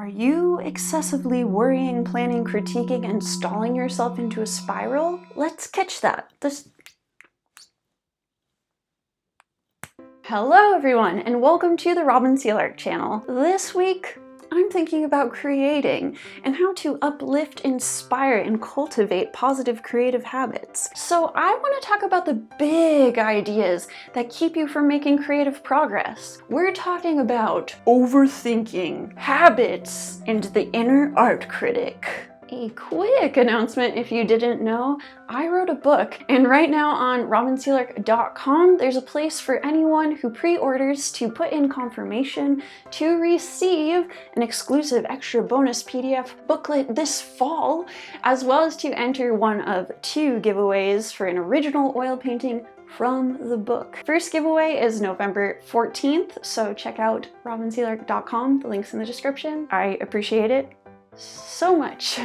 Are you excessively worrying, planning, critiquing, and stalling yourself into a spiral? Let's catch that. Hello everyone, and welcome to the Sealark channel. This week, I'm thinking about creating and how to uplift, inspire, and cultivate positive creative habits. So I want to talk about the big ideas that keep you from making creative progress. We're talking about overthinking, habits, and the inner art critic. A quick announcement if you didn't know, I wrote a book, and right now on robinsealark.com there's a place for anyone who pre-orders to put in confirmation to receive an exclusive extra bonus PDF booklet this fall, as well as to enter one of 2 giveaways for an original oil painting from the book. First giveaway is November 14th, so check out robinsealark.com, the link's in the description. I appreciate it so much.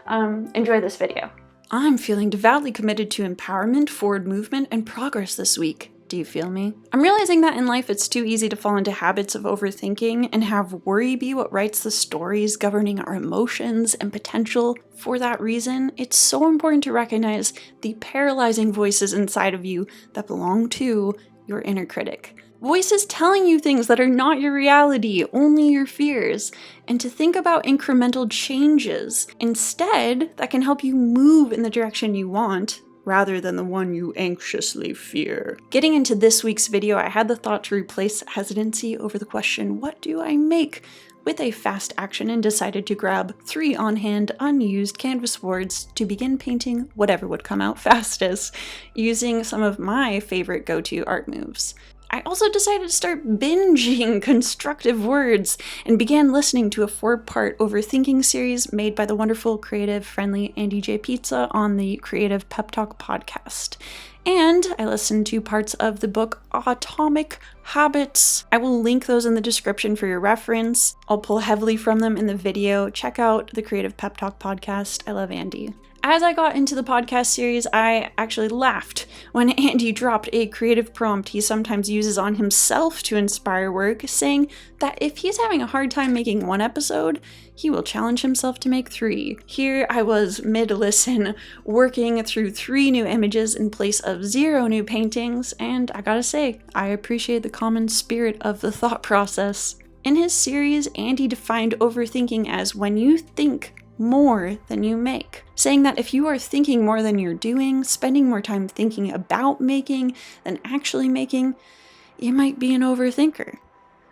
Enjoy this video. I'm feeling devoutly committed to empowerment, forward movement, and progress this week. Do you feel me? I'm realizing that in life it's too easy to fall into habits of overthinking and have worry be what writes the stories governing our emotions and potential. For that reason, it's so important to recognize the paralyzing voices inside of you that belong to your inner critic. Voices telling you things that are not your reality, only your fears, and to think about incremental changes instead that can help you move in the direction you want, rather than the one you anxiously fear. Getting into this week's video, I had the thought to replace hesitancy over the question, what do I make? With a fast action, and decided to grab 3 on-hand unused canvas boards to begin painting whatever would come out fastest, using some of my favorite go-to art moves. I also decided to start binging constructive words and began listening to a 4-part overthinking series made by the wonderful, creative, friendly Andy J. Pizza on the Creative PepTalk podcast. And I listened to parts of the book Atomic Habits. I will link those in the description for your reference. I'll pull heavily from them in the video. Check out the Creative PepTalk podcast. I love Andy. As I got into the podcast series, I actually laughed when Andy dropped a creative prompt he sometimes uses on himself to inspire work, saying that if he's having a hard time making 1 episode, he will challenge himself to make 3. Here I was mid-listen, working through 3 new images in place of 0 new paintings, and I gotta say, I appreciate the common spirit of the thought process. In his series, Andy defined overthinking as when you think more than you make, saying that if you are thinking more than you're doing, spending more time thinking about making than actually making, you might be an overthinker.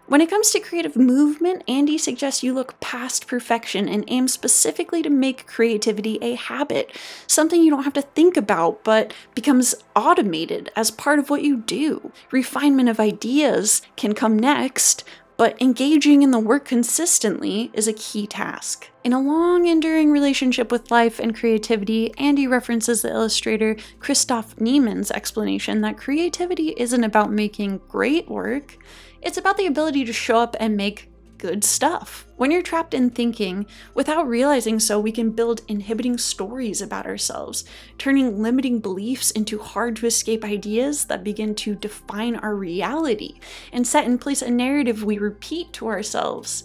When it comes to creative movement, Andy suggests you look past perfection and aim specifically to make creativity a habit, something you don't have to think about but becomes automated as part of what you do. Refinement of ideas can come next, but engaging in the work consistently is a key task. In a long, enduring relationship with life and creativity, Andy references the illustrator Christoph Niemann's explanation that creativity isn't about making great work, it's about the ability to show up and make good stuff. When you're trapped in thinking, without realizing so, we can build inhibiting stories about ourselves, turning limiting beliefs into hard-to-escape ideas that begin to define our reality and set in place a narrative we repeat to ourselves.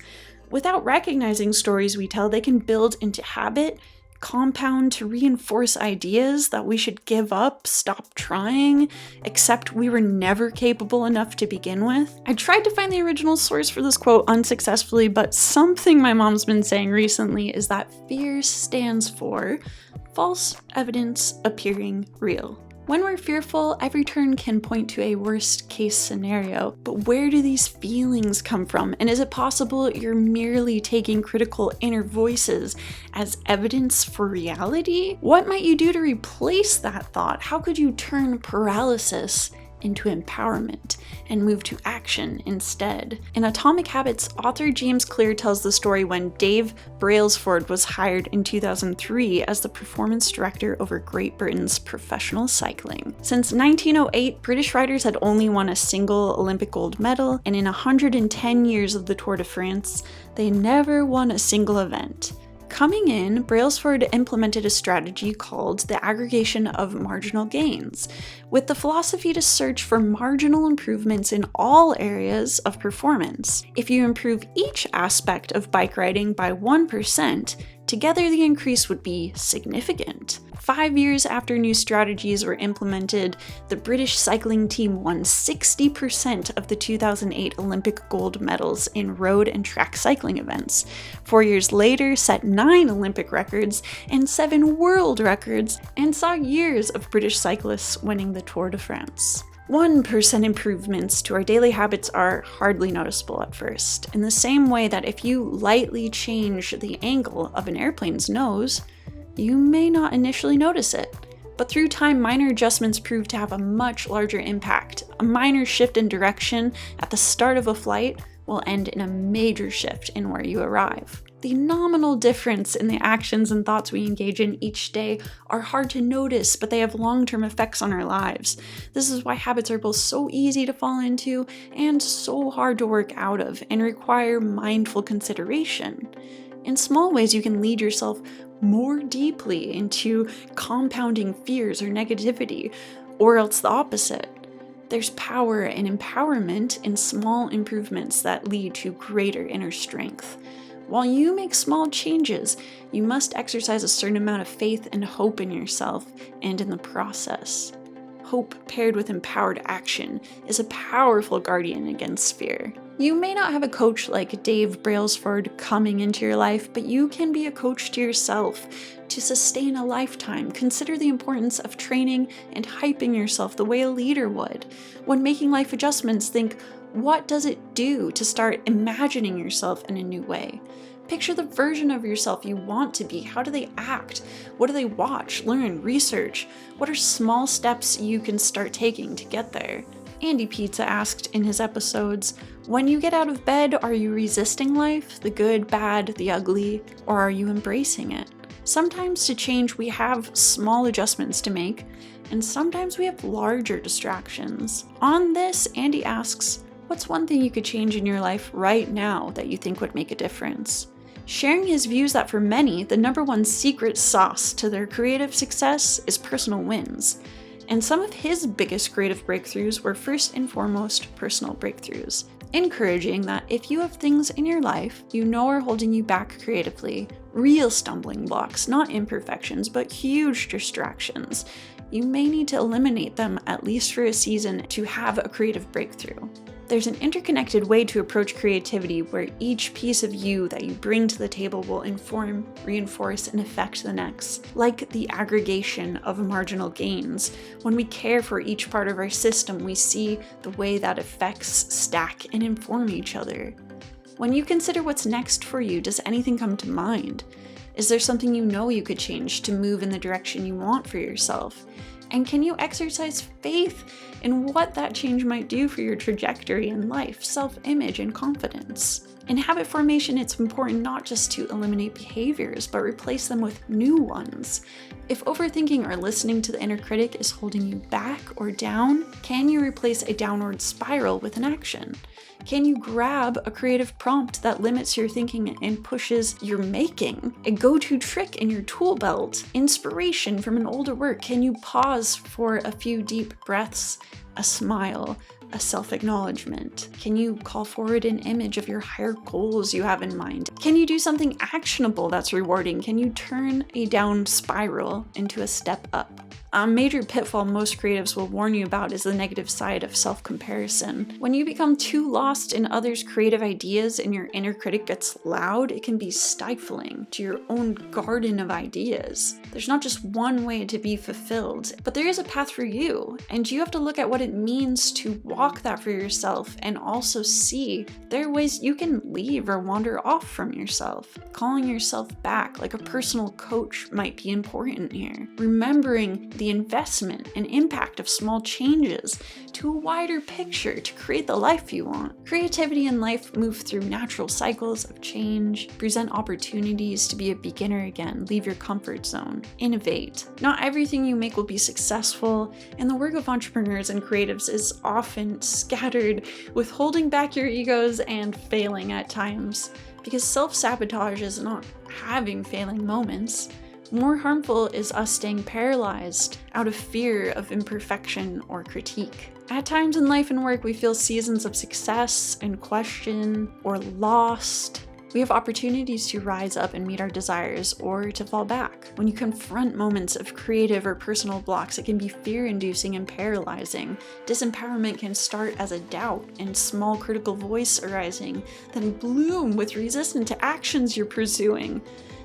Without recognizing stories we tell, they can build into habit, compound to reinforce ideas that we should give up, stop trying, accept we were never capable enough to begin with. I tried to find the original source for this quote unsuccessfully, but something my mom's been saying recently is that fear stands for false evidence appearing real. When we're fearful, every turn can point to a worst-case scenario, but where do these feelings come from? And is it possible you're merely taking critical inner voices as evidence for reality? What might you do to replace that thought? How could you turn paralysis into empowerment and move to action instead? In Atomic Habits, author James Clear tells the story when Dave Brailsford was hired in 2003 as the performance director over Great Britain's professional cycling. Since 1908, British riders had only won a single Olympic gold medal, and in 110 years of the Tour de France, they never won a single event. Coming in, Brailsford implemented a strategy called the aggregation of marginal gains, with the philosophy to search for marginal improvements in all areas of performance. If you improve each aspect of bike riding by 1%, together the increase would be significant. 5 years after new strategies were implemented, the British cycling team won 60% of the 2008 Olympic gold medals in road and track cycling events. 4 years later, set 9 Olympic records and 7 world records, and saw years of British cyclists winning the Tour de France. 1% improvements to our daily habits are hardly noticeable at first, in the same way that if you lightly change the angle of an airplane's nose, you may not initially notice it. But through time, minor adjustments prove to have a much larger impact. A minor shift in direction at the start of a flight will end in a major shift in where you arrive. The nominal difference in the actions and thoughts we engage in each day are hard to notice, but they have long-term effects on our lives. This is why habits are both so easy to fall into and so hard to work out of, and require mindful consideration. In small ways, you can lead yourself more deeply into compounding fears or negativity, or else the opposite. There's power and empowerment in small improvements that lead to greater inner strength. While you make small changes, you must exercise a certain amount of faith and hope in yourself and in the process. Hope paired with empowered action is a powerful guardian against fear. You may not have a coach like Dave Brailsford coming into your life, but you can be a coach to yourself. To sustain a lifetime, consider the importance of training and hyping yourself the way a leader would. When making life adjustments, think, what does it do to start imagining yourself in a new way? Picture the version of yourself you want to be. How do they act? What do they watch, learn, research? What are small steps you can start taking to get there? Andy Pizza asked in his episodes, when you get out of bed, are you resisting life, the good, bad, the ugly, or are you embracing it? Sometimes to change, we have small adjustments to make, and sometimes we have larger distractions. On this, Andy asks, what's one thing you could change in your life right now that you think would make a difference? Sharing his views that for many, the #1 secret sauce to their creative success is personal wins. And some of his biggest creative breakthroughs were first and foremost personal breakthroughs. Encouraging that if you have things in your life you know are holding you back creatively, real stumbling blocks, not imperfections, but huge distractions, you may need to eliminate them at least for a season to have a creative breakthrough. There's an interconnected way to approach creativity where each piece of you that you bring to the table will inform, reinforce, and affect the next. Like the aggregation of marginal gains, when we care for each part of our system, we see the way that effects stack and inform each other. When you consider what's next for you, does anything come to mind? Is there something you know you could change to move in the direction you want for yourself? And can you exercise faith in what that change might do for your trajectory in life, self-image, and confidence? In habit formation, it's important not just to eliminate behaviors, but replace them with new ones. If overthinking or listening to the inner critic is holding you back or down, can you replace a downward spiral with an action? Can you grab a creative prompt that limits your thinking and pushes your making? A go-to trick in your tool belt? Inspiration from an older work? Can you pause for a few deep breaths, a smile, a self-acknowledgement? Can you call forward an image of your higher goals you have in mind? Can you do something actionable that's rewarding? Can you turn a down spiral into a step up? A major pitfall most creatives will warn you about is the negative side of self-comparison. When you become too lost in others' creative ideas and your inner critic gets loud, it can be stifling to your own garden of ideas. There's not just one way to be fulfilled, but there is a path for you, and you have to look at what it means to walk that for yourself and also see there are ways you can leave or wander off from yourself. Calling yourself back like a personal coach might be important here. Remembering the investment and impact of small changes to a wider picture to create the life you want. Creativity and life move through natural cycles of change, present opportunities to be a beginner again, leave your comfort zone, innovate. Not everything you make will be successful, and the work of entrepreneurs and creatives is often scattered with holding back your egos and failing at times. Because self-sabotage is not having failing moments. More harmful is us staying paralyzed out of fear of imperfection or critique. At times in life and work, we feel seasons of success and question or lost. We have opportunities to rise up and meet our desires or to fall back. When you confront moments of creative or personal blocks, it can be fear-inducing and paralyzing. Disempowerment can start as a doubt and small critical voice arising, then bloom with resistance to actions you're pursuing.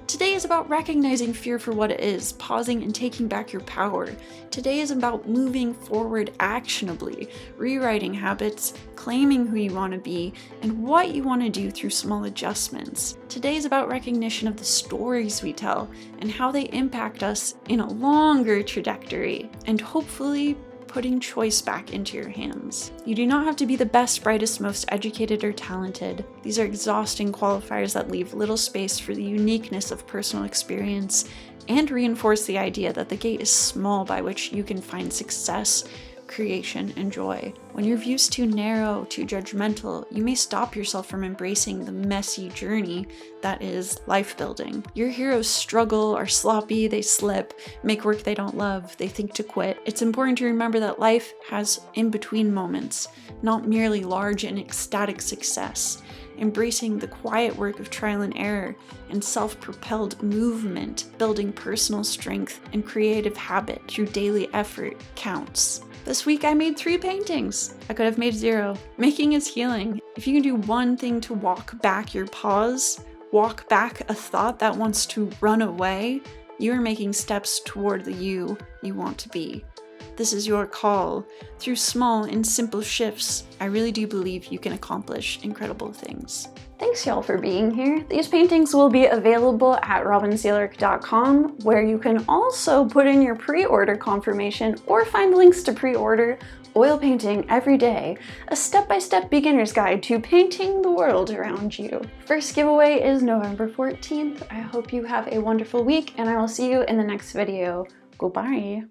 Today is about recognizing fear for what it is, pausing and taking back your power. Today is about moving forward actionably, rewriting habits, claiming who you want to be, and what you want to do through small adjustments. Today is about recognition of the stories we tell and how they impact us in a longer trajectory, and hopefully putting choice back into your hands. You do not have to be the best, brightest, most educated, or talented. These are exhausting qualifiers that leave little space for the uniqueness of personal experience and reinforce the idea that the gate is small by which you can find success, creation, and joy. When your view's too narrow, too judgmental, you may stop yourself from embracing the messy journey that is life building. Your heroes struggle, are sloppy, they slip, make work they don't love, they think to quit. It's important to remember that life has in-between moments, not merely large and ecstatic success. Embracing the quiet work of trial and error and self-propelled movement, building personal strength and creative habit through daily effort counts. This week I made 3 paintings. I could have made 0. Making is healing. If you can do one thing to walk back your pause, walk back a thought that wants to run away, you are making steps toward the you want to be. This is your call. Through small and simple shifts, I really do believe you can accomplish incredible things. Thanks y'all for being here. These paintings will be available at robinsealark.com, where you can also put in your pre-order confirmation or find links to pre-order oil painting every day, a step-by-step beginner's guide to painting the world around you. First giveaway is November 14th. I hope you have a wonderful week, and I will see you in the next video. Goodbye.